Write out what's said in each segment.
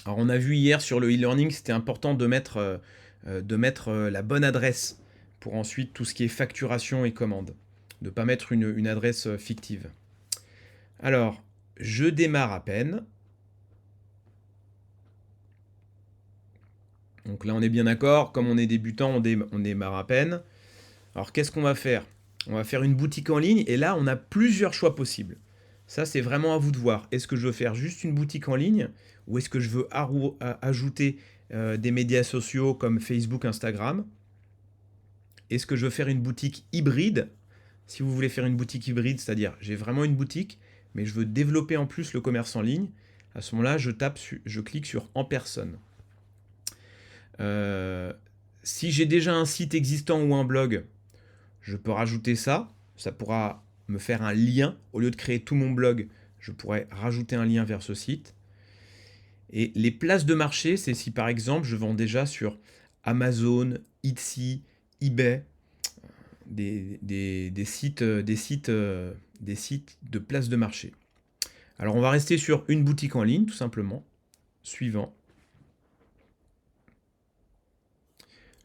Alors on a vu hier sur le e-learning, c'était important de mettre la bonne adresse pour ensuite tout ce qui est facturation et commande. De ne pas mettre une adresse fictive. Alors, je démarre à peine. Donc là, on est bien d'accord. Comme on est débutant, on démarre à peine. Alors, qu'est-ce qu'on va faire? On va faire une boutique en ligne et là, on a plusieurs choix possibles. Ça, c'est vraiment à vous de voir. Est-ce que je veux faire juste une boutique en ligne ou est-ce que je veux ajouter des médias sociaux comme Facebook, Instagram? Est-ce que je veux faire une boutique hybride? Si vous voulez faire une boutique hybride, c'est-à-dire j'ai vraiment une boutique, mais je veux développer en plus le commerce en ligne, à ce moment-là, je clique sur en personne. Euh, Si j'ai déjà un site existant ou un blog, je peux rajouter ça. Ça pourra me faire un lien. Au lieu de créer tout mon blog, je pourrais rajouter un lien vers ce site. Et les places de marché, c'est si par exemple je vends déjà sur Amazon, Etsy, eBay, des sites de places de marché. Alors on va rester sur une boutique en ligne, tout simplement. Suivant.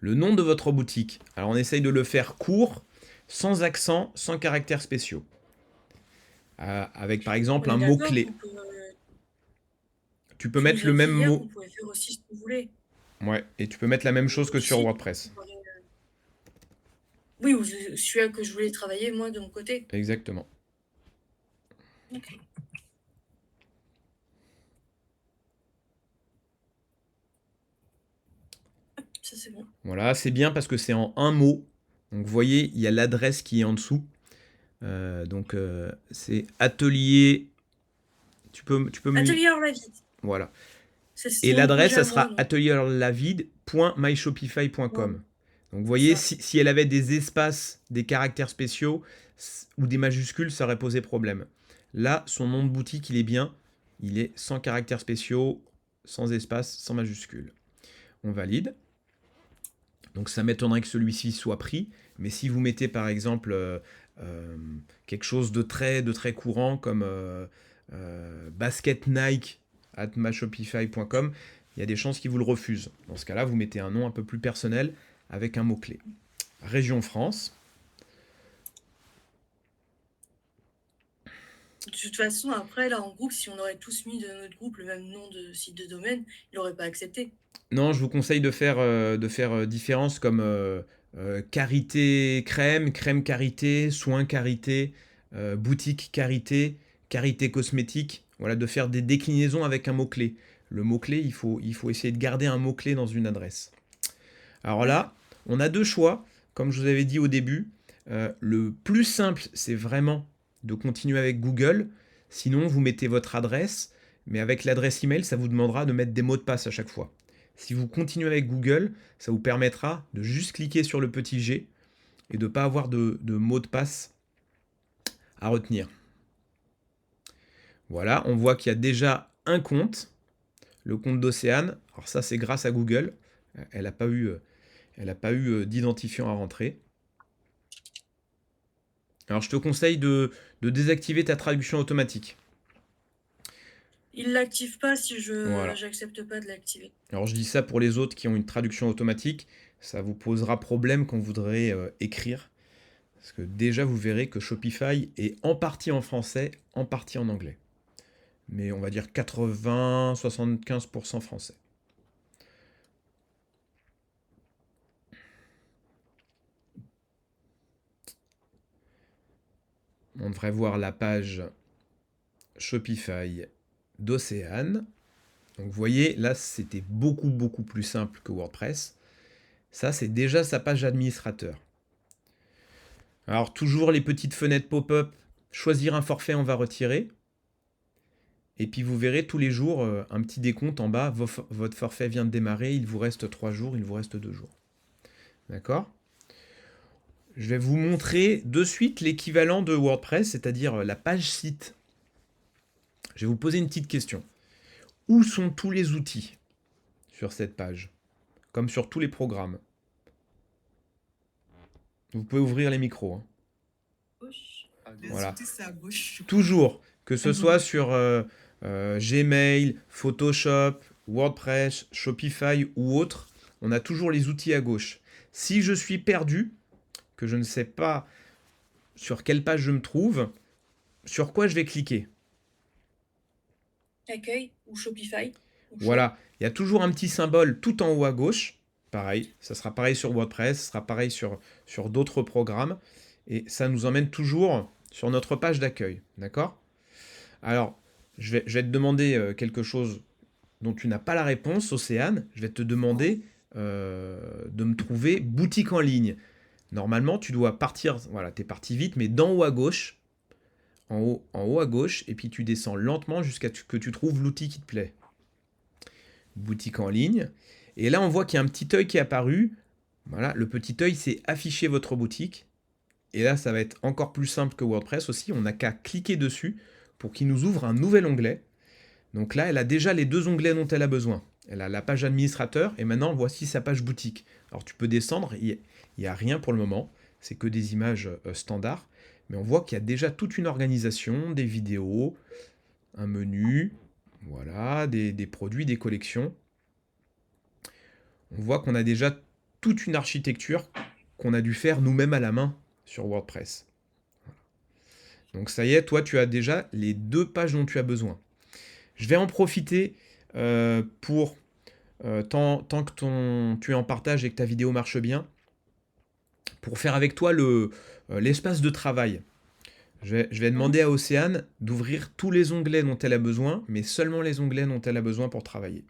Le nom de votre boutique. Alors on essaye de le faire court, sans accent, sans caractères spéciaux. Avec par exemple On un est d'accord, mot-clé. donc Tu peux tu mettre nous as le dit même hier mot. qu'on pouvait faire aussi ce qu'on voulait. Ouais, et tu peux mettre la même Au chose niveau que du sur site, WordPress. oui, ou celui-là que je voulais travailler, moi, de mon côté. Exactement. Ok. Ça, c'est bon. Voilà, c'est bien parce que c'est en un mot. Donc vous voyez, il y a l'adresse qui est en dessous. C'est atelier. Tu peux me. Atelier hors la vie. Voilà. Et C'est mon l'adresse, projet ça à moi, sera donc. atelierlavide.myshopify.com. Voilà, Donc vous c'est voyez, ça. si elle avait des espaces, des caractères spéciaux ou des majuscules, ça aurait posé problème. Là, son nom de boutique, il est bien. Il est sans caractères spéciaux, sans espace, sans majuscules. On valide. Donc ça m'étonnerait que celui-ci soit pris. Mais si vous mettez par exemple euh, quelque chose de très courant comme basket Nike at myshopify.com, il y a des chances qu'ils vous le refusent. Dans ce cas-là, vous mettez un nom un peu plus personnel avec un mot-clé. Région France. De toute façon, après, là, en groupe, si on aurait tous mis de notre groupe le même nom de site de domaine, il n'aurait pas accepté. Non, je vous conseille de faire différence comme karité crème, crème karité, soin karité, boutique karité, karité cosmétique. Voilà, de faire des déclinaisons avec un mot-clé. Le mot-clé, il faut essayer de garder un mot-clé dans une adresse. Alors D'accord. là, on a deux choix, comme je vous avais dit au début. Le plus simple, c'est vraiment de continuer avec Google. Sinon, vous mettez votre adresse, mais avec l'adresse email, ça vous demandera de mettre des mots de passe à chaque fois. Si vous continuez avec Google, ça vous permettra de juste cliquer sur le petit G et de ne pas avoir de mot de passe à retenir. Voilà, on voit qu'il y a déjà un compte, le compte d'Océane. Alors ça, c'est grâce à Google. Elle n'a pas eu, d'identifiant à rentrer. Alors je te conseille de désactiver ta traduction automatique. Il l'active pas si je Voilà. j'accepte pas de l'activer. Alors je dis ça pour les autres qui ont une traduction automatique. Ça vous posera problème quand vous voudrez écrire. Parce que déjà vous verrez que Shopify est en partie en français, en partie en anglais. Mais on va dire 80-75% français. On devrait voir la page Shopify d'Océane. Donc vous voyez, là c'était beaucoup plus simple que WordPress. Ça c'est déjà sa page administrateur. Alors toujours les petites fenêtres pop-up, choisir un forfait, on va retirer. Et puis vous verrez tous les jours un petit décompte en bas, votre forfait vient de démarrer, il vous reste 3 jours, il vous reste 2 jours. D'accord? Je vais vous montrer de suite l'équivalent de WordPress, c'est-à-dire la page site. Je vais vous poser une petite question. Où sont tous les outils sur cette page? Comme sur tous les programmes. Vous pouvez ouvrir les micros, hein. Gauche. Les Voilà. outils, c'est à gauche. Toujours, que ce soit sur Gmail, Photoshop, WordPress, Shopify ou autre, on a toujours les outils à gauche. Si je suis perdu, que je ne sais pas sur quelle page je me trouve, sur quoi je vais cliquer? Accueil ou Shopify ou Shop. Voilà, il y a toujours un petit symbole tout en haut à gauche. Pareil, ça sera pareil sur WordPress, ça sera pareil sur d'autres programmes. Et ça nous emmène toujours sur notre page d'accueil. D'accord? Alors, je vais te demander quelque chose dont tu n'as pas la réponse, Océane. Je vais te demander de me trouver boutique en ligne. Normalement, tu dois partir, voilà, tu es parti vite, mais d'en haut à gauche, en haut à gauche, et puis tu descends lentement jusqu'à que tu trouves l'outil qui te plaît. Boutique en ligne. Et là, on voit qu'il y a un petit œil qui est apparu. Voilà, le petit œil, c'est afficher votre boutique. Et là, ça va être encore plus simple que WordPress aussi. On n'a qu'à cliquer dessus pour qu'il nous ouvre un nouvel onglet. Donc là, elle a déjà les deux onglets dont elle a besoin. Elle a la page administrateur et maintenant, voici sa page boutique. Alors, tu peux descendre, il n'y a rien pour le moment. C'est que des images standards. Mais on voit qu'il y a déjà toute une organisation, des vidéos, un menu, voilà, des produits, des collections. On voit qu'on a déjà toute une architecture qu'on a dû faire nous-mêmes à la main sur WordPress. Donc ça y est, toi, tu as déjà les deux pages dont tu as besoin. Je vais en profiter pour, tant que tu es en partage et que ta vidéo marche bien, pour faire avec toi l'espace de travail. Je vais demander à Océane d'ouvrir tous les onglets dont elle a besoin, mais seulement les onglets dont elle a besoin pour travailler.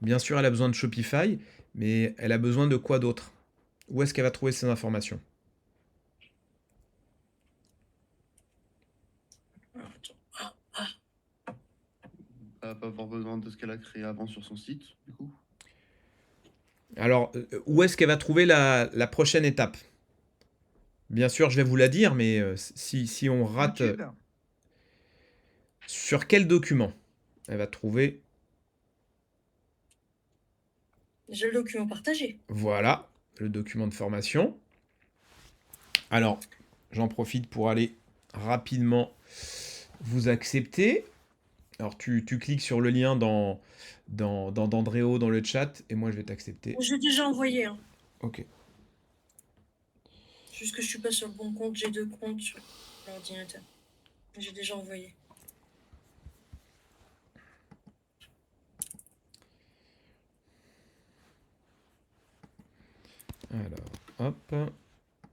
Bien sûr, elle a besoin de Shopify, mais elle a besoin de quoi d'autre? Où est-ce qu'elle va trouver ces informations? Alors, attends. Ah, Elle va pas avoir besoin de ce qu'elle a créé avant sur son site, du coup. Alors, où est-ce qu'elle va trouver la prochaine étape? Bien sûr, je vais vous la dire, mais si on rate... YouTube. Sur quel document elle va trouver? j'ai le document partagé. Voilà, le document de formation. Alors, j'en profite pour aller rapidement vous accepter. Alors, tu cliques sur le lien d'Andréo dans le chat et moi, je vais t'accepter. J'ai déjà envoyé. Hein. Ok. Juste que je suis pas sur le bon compte. J'ai deux comptes sur l'ordinateur. J'ai déjà envoyé. Alors, hop.